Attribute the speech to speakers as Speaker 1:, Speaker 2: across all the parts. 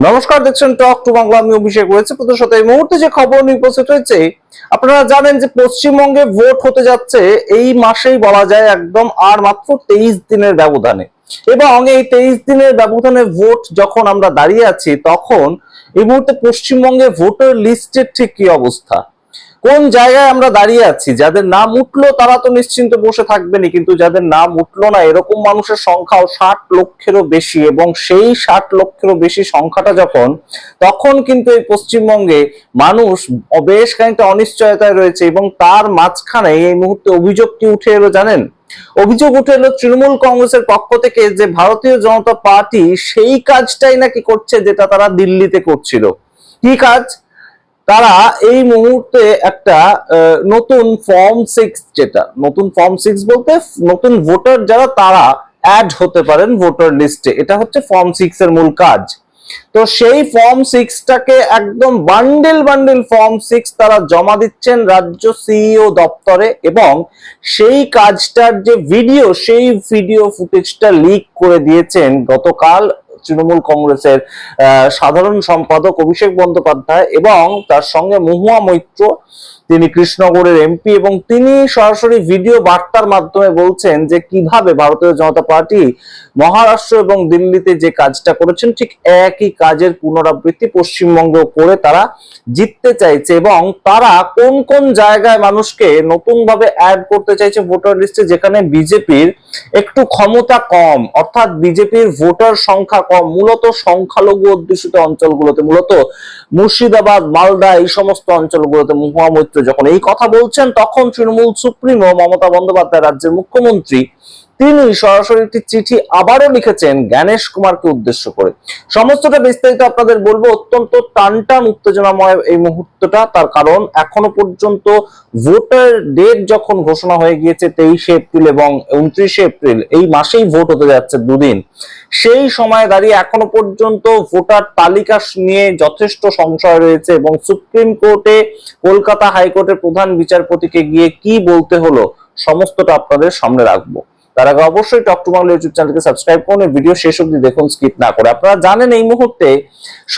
Speaker 1: নমস্কার, দেখছেন talk to Bangla. আমি অভিষেক রয়েছে প্রতি সাথে এই মুহূর্তে যে খবর নিয়ে উপস্থিত হয়েছে। আপনারা জানেন যে পশ্চিমবঙ্গে ভোট হতে যাচ্ছে এই মাসেই, বলা যায় একদম আর মাত্র 23 দিনের ব্যবধানে। এবং এই 23 দিনের ব্যবধানে ভোট যখন আমরা দাঁড়িয়ে আছি, তখন এই মুহূর্তে পশ্চিমবঙ্গে ভোটার লিস্টের ঠিক কি অবস্থা, কোন জায়গায় আমরা দাঁড়িয়ে আছি। যাদের নাম উঠলো তারা তো নিশ্চিন্ত বসে থাকবেনই, কিন্তু যাদের নাম উঠলো না এরকম মানুষের সংখ্যাও 60 লক্ষেরও বেশি। এবং সেই 60 লক্ষেরও বেশি সংখ্যাটা যখন, তখন কিন্তু এই পশ্চিমবঙ্গে মানুষ বেশ খানিকটা অনিশ্চয়তায় রয়েছে। এবং তার মাঝখানে এই মুহূর্তে অভিযোগ কি উঠে এলো জানেন? অভিযোগ উঠে এলো তৃণমূল কংগ্রেসের পক্ষ থেকে যে ভারতীয় জনতা পার্টি সেই কাজটাই নাকি করছে যেটা তারা দিল্লিতে করছিল। কি কাজ? তারা এই মুহূর্তে একটা নতুন ফর্ম 6, যেটা নতুন ফর্ম 6 বলতে নতুন ভোটার যারা তারা অ্যাড হতে পারেন ভোটার লিস্টে, এটা হচ্ছে ফর্ম 6 এর মূল কাজ। তো সেই ফর্ম 6টাকে একদম বান্ডেল বান্ডেল ফর্ম 6 তারা জমা দিচ্ছেন রাজ্য সিইও দপ্তরে। এবং সেই কাজটার যে ভিডিও, সেই ভিডিও ফুটেজটা লিক করে দিয়েছেন গতকাল তৃণমূল কংগ্রেসের সাধারণ সম্পাদক অভিষেক বন্দ্যোপাধ্যায় এবং তার সঙ্গে মহুয়া মৈত্র, তিনি কৃষ্ণনগরের এমপি। এবং তিনি সরাসরি ভিডিও বার্তার মাধ্যমে বলছেন যে কিভাবে ভারতীয় জনতা পার্টি মহারাষ্ট্র এবং দিল্লিতে যে কাজটা করেছেন ঠিক একই কাজের পুনরাবৃত্তি পশ্চিমবঙ্গেও করে তারা জিততে চাইছে। এবং তারা কোন কোন জায়গায় মানুষকে নতুন ভাবে অ্যাড করতে চাইছে ভোটার লিস্টে, যেখানে বিজেপির একটু ক্ষমতা কম, অর্থাৎ বিজেপির ভোটার সংখ্যা কম, মূলত সংখ্যালঘু অধ্যুষিত অঞ্চলগুলোতে, মূলত মুর্শিদাবাদ, মালদা, এই সমস্ত অঞ্চলগুলোতে। মহুয়া মৈত্র যখন এই কথা বলছেন, তখন তৃণমূল সুপ্রিমো মমতা বন্দ্যোপাধ্যায়, রাজ্যের মুখ্যমন্ত্রী, তিনি সরাসরি একটি চিঠি আবারও লিখেছেন জ্ঞানেশ কুমারকে উদ্দেশ্য করে। সমস্তটা বিস্তারিত আপনাদের বলবো। অত্যন্ত টানটান উত্তেজনাময় এই মুহূর্তটা, তার কারণ এখনো পর্যন্ত ভোটার ডেট যখন ঘোষণা হয়ে গিয়েছে 23শে এপ্রিল এবং 29শে এপ্রিল, এই মাসেই ভোট হতে যাচ্ছে দুদিন, সেই সময় দাঁড়িয়ে এখনো পর্যন্ত ভোটার তালিকা নিয়ে যথেষ্ট সংশয় রয়েছে। এবং সুপ্রিম কোর্টে, কলকাতা হাইকোর্টের প্রধান বিচারপতিকে গিয়ে কি বলতে হলো, সমস্তটা আপনাদের সামনে রাখবো। তার আগে অবশ্যই টক টু বাংলা ইউটিউব চ্যানেলকে সাবস্ক্রাইব করুন, ভিডিও শেষ অবধি দেখুন, স্কিপ না করে। আপনারা জানেন এই মুহূর্তে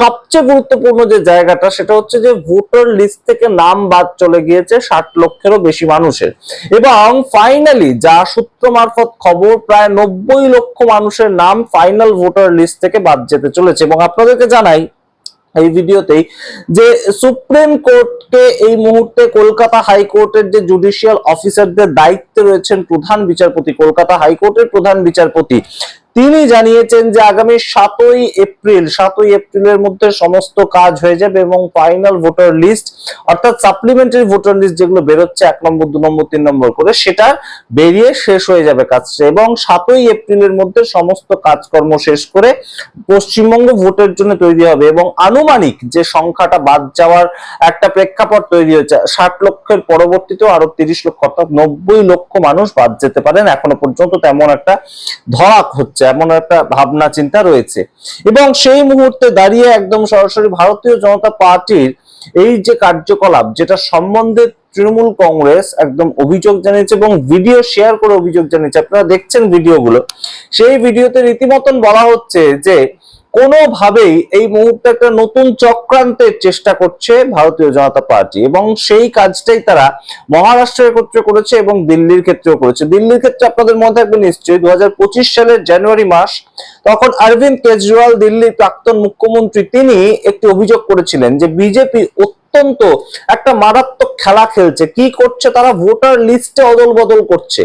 Speaker 1: সবচেয়ে গুরুত্বপূর্ণ যে জায়গাটা, সেটা হচ্ছে যে ভোটার লিস্ট থেকে নাম বাদ চলে গিয়েছে 60 লক্ষেরও বেশি মানুষের। এবং ফাইনালি যা সূত্র মারফত খবর, প্রায় 90 লক্ষ মানুষের নাম ফাইনাল ভোটার লিস্ট থেকে বাদ যেতে চলেছে। এবং আপনাদেরকে জানাই এই ভিডিওতেই যে সুপ্রিম কোর্টকে এই মুহূর্তে কলকাতা হাইকোর্টের যে জুডিশিয়াল অফিসারদের দায়িত্বে রয়েছেন প্রধান বিচারপতি, কলকাতা হাইকোর্টের প্রধান বিচারপতি, তিনি জানিয়েছেন যে আগামী 7ই এপ্রিলের মধ্যে সমস্ত কাজ হয়ে যাবে এবং ফাইনাল ভোটার লিস্ট, অর্থাৎ সাপ্লিমেন্টারি ভোটার লিস্ট যেগুলো বেরোচ্ছে 1 নম্বর, 2 নম্বর, 3 নম্বর করে, সেটা বেরিয়ে শেষ হয়ে যাবে কাজটা। এবং 7ই এপ্রিলের মধ্যে সমস্ত কাজকর্ম শেষ করে পশ্চিমবঙ্গ ভোটের জন্য তৈরি হবে। এবং আনুমানিক যে সংখ্যাটা বাদ যাওয়ার একটা প্রেক্ষাপট তৈরি হয়েছে, 60 লক্ষের পরবর্তীতেও আরো 30 লক্ষ, অর্থাৎ 90 লক্ষ মানুষ বাদ যেতে পারেন। এখনো পর্যন্ত তেমন একটা ধরাক হচ্ছে, এমন একটা ভাবনা চিন্তা রয়েছে। এবং সেই মুহূর্তে দাঁড়িয়ে একদম সরাসরি ভারতীয় জনতা পার্টির এই যে কার্যকলাপ, যেটা সম্বন্ধে তৃণমূল কংগ্রেস একদম অভিযোগ জানিয়েছে এবং ভিডিও শেয়ার করে অভিযোগ জানিয়েছে, আপনারা দেখছেন ভিডিওগুলো। সেই ভিডিওতে রীতিমতন বলা হচ্ছে যে কোনোভাবেই এই মুহূর্তে একটা নতুন চক্রান্তের চেষ্টা করছে ভারতীয় জনতা পার্টি। এবং সেই কাজটাই তারা মহারাষ্ট্রের ক্ষেত্রে করেছে এবং দিল্লির ক্ষেত্রেও করেছে। দিল্লির ক্ষেত্রে আপনাদের মনে থাকবে নিশ্চয়ই 2025 সালের জানুয়ারি মাস, তখন অরবিন্দ কেজরিওয়াল, দিল্লির প্রাক্তন মুখ্যমন্ত্রী, তিনি একটি অভিযোগ করেছিলেন যে বিজেপি অত্যন্ত একটা মারাত্মক খেলা খেলছে। কি করছে তারা? ভোটার লিস্টে অদল বদল করছে।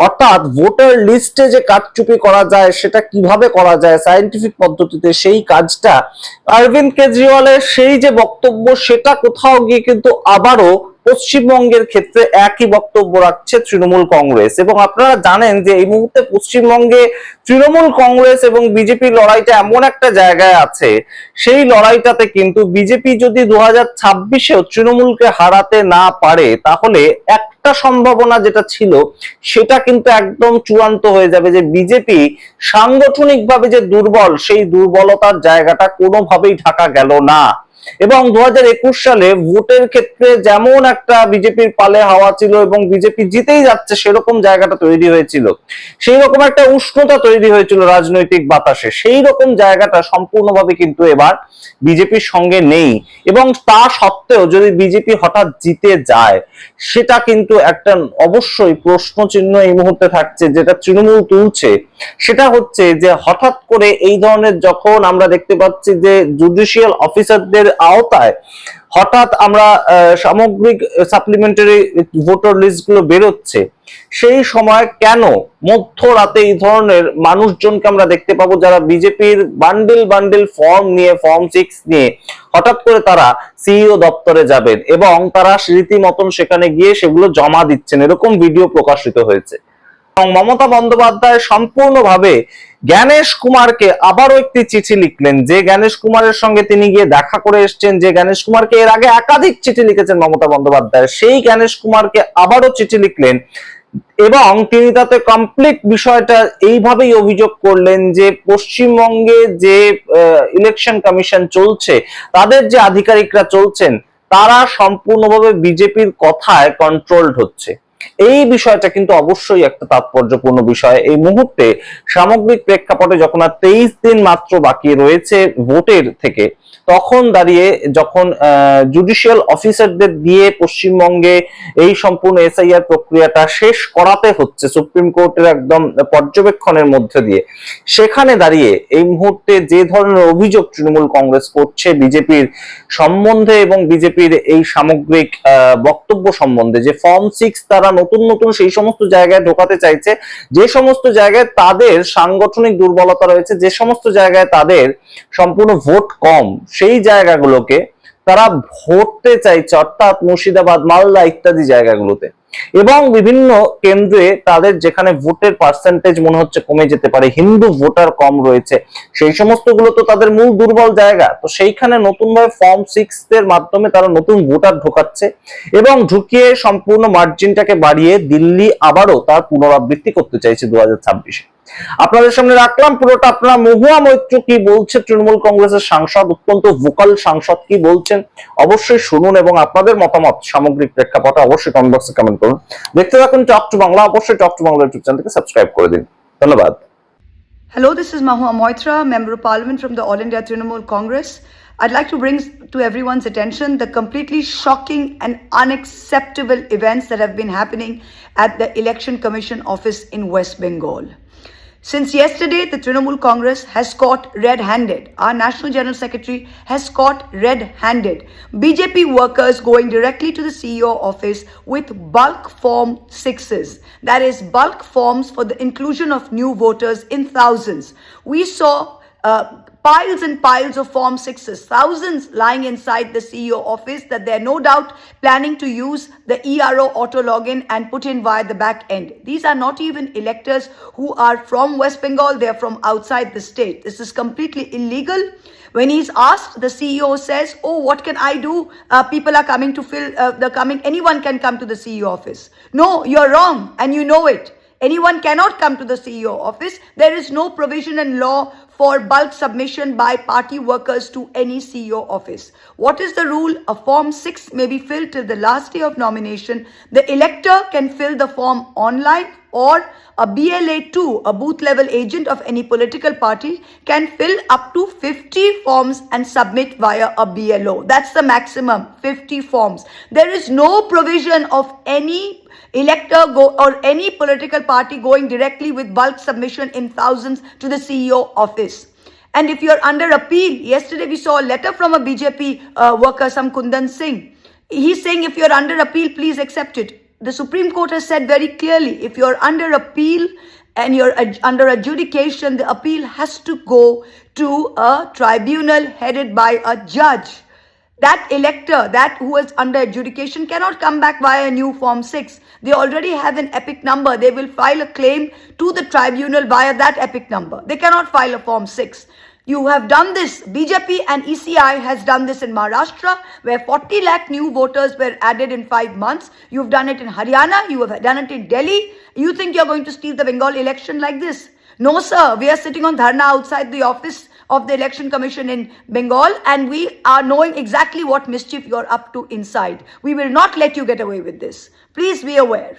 Speaker 1: অর্থাৎ ভোটার লিস্টে যে কারচুপি করা যায় সেটা কিভাবে করা যায় সায়েন্টিফিক পদ্ধতিতে, সেই কাজটা অরবিন্দ কেজরিওয়ালের সেই যে বক্তব্য, সেটা কোথাও গিয়ে কিন্তু আবারও পশ্চিমবঙ্গের ক্ষেত্রে একই বক্তব্য রাখছে তৃণমূল কংগ্রেস। এবং আপনারা জানেন যে এই মুহূর্তে পশ্চিমবঙ্গে তৃণমূল কংগ্রেস এবং বিজেপির লড়াইটা এমন একটা জায়গায় আছে, সেই লড়াইটাতে কিন্তু বিজেপি যদি 2026-এও তৃণমূলকে হারাতে না পারে, তাহলে একটা সম্ভাবনা যেটা ছিল সেটা কিন্তু একদম চূড়ান্ত হয়ে যাবে, যে বিজেপি সাংগঠনিকভাবে যে দুর্বল, সেই দুর্বলতার জায়গাটা কোনোভাবেই ঢাকা গেল না। এবং 2021 সালে ভোটের ক্ষেত্রে যেমন একটা বিজেপির পালে হাওয়া ছিল এবং বিজেপি জিতেই যাচ্ছে সেরকম জায়গাটা তৈরি হয়েছিল, সেই রকম একটা উষ্ণতা তৈরি হয়েছিল রাজনৈতিক বাতাসে, সেই রকম জায়গাটা সম্পূর্ণভাবে কিন্তু এবার বিজেপির সঙ্গে নেই। এবং তা সত্ত্বেও যদি বিজেপি হঠাৎ জিতে যায়, সেটা কিন্তু একটা অবশ্যই প্রশ্ন চিহ্ন এই মুহূর্তে থাকছে, যেটা তৃণমূল তুলছে। সেটা হচ্ছে যে হঠাৎ করে এই ধরনের যখন আমরা দেখতে পাচ্ছি যে জুডিশিয়াল অফিসারদের আওতায় হঠাৎ আমরা সামগ্রিক সাপ্লিমেন্টারি ভোটার লিস্ট গুলো বেরোচ্ছে, সেই সময় কেন মধ্যরাতে এই ধরনের মানুষজনকে আমরা দেখতে পাবো যারা বিজেপির বান্ডিল বান্ডিল ফর্ম নিয়ে, ফর্ম 6 নিয়ে হঠাৎ করে তারা সিইও দপ্তরে যাবেন এবং তারা রীতিমতন সেখানে গিয়ে সেগুলো জমা দিচ্ছেন, এরকম ভিডিও প্রকাশিত হয়েছে। এবং মমতা বন্দ্যোপাধ্যায় সম্পূর্ণভাবে জ্ঞানেশ কুমারকে আবারও একটি চিঠি লিখলেন, যে জ্ঞানেশ কুমারের সঙ্গে তিনি গিয়ে দেখা করে এসেছেন, যে জ্ঞানেশ কুমারকে এর আগে একাধিক চিঠি লিখেছেন মমতা বন্দ্যোপাধ্যায়, সেই জ্ঞানেশ কুমারকে আবারও চিঠি লিখলেন এবং তিনি তাতে কমপ্লিট বিষয়টা এইভাবেই অভিযোগ করলেন যে পশ্চিমবঙ্গে যে ইলেকশন কমিশন চলছে, তাদের যে আধিকারিকরা চলছেন, তারা সম্পূর্ণভাবে বিজেপির কথায় কন্ট্রোলড হচ্ছে। এই বিষয়টা কিন্তু অবশ্যই একটা তাৎপর্যপূর্ণ বিষয়। এই মুহূর্তে সামগ্রিক প্রেক্ষাপটে যখন আর 23 দিন মাত্র বাকি রয়েছে ভোটের থেকে, তখন দাঁড়িয়ে যখন জুডিশিয়াল অফিসারদের দিয়ে পশ্চিমবঙ্গে এই সম্পূর্ণ এসআইআর প্রক্রিয়াটা শেষ করাতে হচ্ছে সুপ্রিম কোর্টের একদম পর্যবেক্ষণের মধ্যে দিয়ে, সেখানে দাঁড়িয়ে এই মুহূর্তে যে ধরনের অভিযোগ তৃণমূল কংগ্রেস করছে বিজেপির সম্বন্ধে এবং বিজেপির এই সামগ্রিক বক্তব্য সম্বন্ধে, যে ফর্ম 6 তারা নতুন নতুন সেই সমস্ত জায়গায় ঢোকাতে চাইছে, যে সমস্ত জায়গায় তাদের সাংগঠনিক দুর্বলতা রয়েছে, যে সমস্ত জায়গায় তাদের সম্পূর্ণ ভোট কম, সেই জায়গাগুলোকে তারা ভরতে চাইছে, অর্থাৎ মুর্শিদাবাদ, মালদা ইত্যাদি জায়গাগুলোতে। এবং বিভিন্ন কেন্দ্রে তাদের যেখানে ভোটের পার্সেন্টেজ মনে হচ্ছে কমে যেতে পারে, হিন্দু ভোটার কম রয়েছে, সেই সমস্ত গুলো তো তাদের মূল দুর্বল জায়গা। তো সেইখানে নতুন ভাবে ফর্ম 6 এর মাধ্যমে তারা নতুন ভোটার ঢোকাচ্ছে এবং ঢুকিয়ে সম্পূর্ণ মার্জিনটাকে বাড়িয়ে দিল্লি আবারও তার পুনরাবৃত্তি করতে চাইছে 2026-এ। আপনাদের সামনে রাখলাম পুরোটা। আপনারা মহুয়া মৈত্র কি বলছে, তৃণমূল কংগ্রেসের সাংসদ, অত্যন্ত ভোকাল সাংসদ, কি বলছেন অবশ্যই শুনুন এবং আপনাদের মতামত সামগ্রিক প্রেক্ষাপটে অবশ্যই কমেন্ট বক্সে কমেন্ট করুন। দেখতে থাকুন টক টু বাংলা, অবশ্যই টক টু বাংলা ইউটিউব চ্যানেলকে সাবস্ক্রাইব করে দিন। ধন্যবাদ।
Speaker 2: Hello, this is Mahua Moitra, Member of Parliament from the All India Trinamool Congress. I'd like to bring to everyone's attention the completely shocking and unacceptable events that have been happening at the Election Commission office in West Bengal. Since yesterday, the Trinamool Congress has caught red-handed. Our National General Secretary has caught red-handed BJP workers going directly to the CEO office with bulk Form 6s. That is bulk forms for the inclusion of new voters in thousands. We saw piles and piles of Form 6s, thousands lying inside the CEO office that they're no doubt planning to use the ERO auto login and put in via the back end. These are not even electors who are from West Bengal, they're from outside the state. This is completely illegal. When he's asked, the CEO says, oh, what can I do? People are coming to fill, anyone can come to the CEO office. No, you're wrong and you know it. Anyone cannot come to the CEO office. There is no provision in law for bulk submission by party workers to any CEO office. What is the rule? A Form 6 may be filled till the last day of nomination. The elector can fill the form online, or a BLA2, a booth level agent of any political party, can fill up to 50 forms and submit via a BLO. That's the maximum, 50 forms. There is no provision of any elector or any political party going directly with bulk submission in thousands to the CEO office. And if you're under appeal, yesterday we saw a letter from a BJP worker, some Kundan Singh. He's saying if you're under appeal, please accept it. The Supreme Court has said very clearly, if you're under appeal and you're under adjudication, the appeal has to go to a tribunal headed by a judge. That elector, that who is under adjudication, cannot come back via a new Form 6. They already have an EPIC number. They will file a claim to the tribunal via that EPIC number. They cannot file a Form 6. You have done this. BJP and ECI has done this in Maharashtra, where 40 lakh new voters were added in 5 months. You've done it in Haryana. You have done it in Delhi. You think you're going to steal the Bengal election like this? No, sir. We are sitting on dharna outside the office of the Election Commission in Bengal, and we are knowing exactly what mischief you're up to inside. We will not let you get away with this. Please be aware.